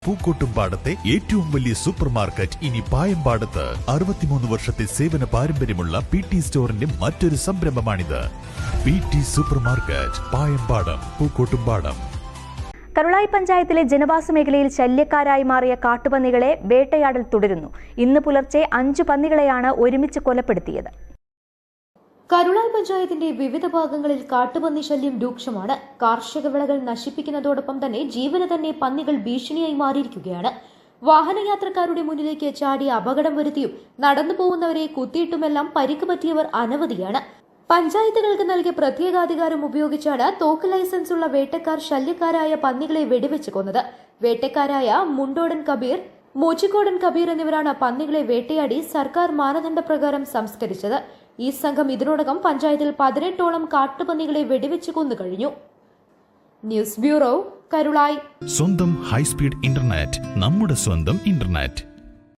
പൂക്കോട്ടുംപാടത്തെ ഏറ്റവും വലിയ super market ഇനി പായമ്പാടത്ത്. 63 വർഷത്തെ സേവന പാരമ്പര്യമുള്ള PT സ്റ്റോറിന്റെ മറ്റൊരു സംരംഭമാണിത്. PT supermarket, Payampadam, Pookkottumpadam. Karulai പഞ്ചായത്തിലെ ജനവാസ മേഖലയിൽ ശല്യക്കാരായി മാറിയ കാട്ടുപന്നികളെ വേട്ടയാടൽ തുടരുന്നു. ഇന്ന് പുലർച്ചെ 5 പന്നികളെയാണ് ഒരുമിച്ച് കൊലപ്പെടുത്തിയത്. കരുളായി പഞ്ചായത്തിന്റെ വിവിധ ഭാഗങ്ങളിൽ കാട്ടുപന്നി ശല്യം രൂക്ഷമാണ്. കാർഷിക വിളകൾ നശിപ്പിക്കുന്നതോടൊപ്പം തന്നെ ജീവന് തന്നെ പന്നികൾ ഭീഷണിയായി മാറിയിരിക്കുകയാണ്. വാഹനയാത്രക്കാരുടെ മുന്നിലേക്ക് ചാടി അപകടം വരുത്തിയും നടന്നു പോകുന്നവരെ കുത്തിയിട്ടുമെല്ലാം പരിക്ക് പറ്റിയവർ അനവധിയാണ്. പഞ്ചായത്തുകൾക്ക് നൽകിയ പ്രത്യേകാധികാരം ഉപയോഗിച്ചാണ് തോക്ക് ലൈസൻസ് ഉള്ള വേട്ടക്കാർ ശല്യക്കാരായ പന്നികളെ വെടിവെച്ച് കൊന്നത്. വേട്ടക്കാരായ മുണ്ടോടൻ കബീർ, മോച്ചിക്കോടൻ കബീർ എന്നിവരാണ് പന്നികളെ വേട്ടയാടി സർക്കാർ മാനദണ്ഡപ്രകാരം സംസ്കരിച്ചത്. ഈ സംഘം ഇതിനോടകം പഞ്ചായത്തിൽ 18ഓളം കാട്ടുപന്നികളെ വെടിവെച്ച് കൊന്നു കഴിഞ്ഞു. News bureau, Karulayi. സ്വന്തം ഹൈസ്പീഡ് ഇന്റർനെറ്റ്, നമ്മുടെ സ്വന്തം ഇന്റർനെറ്റ്.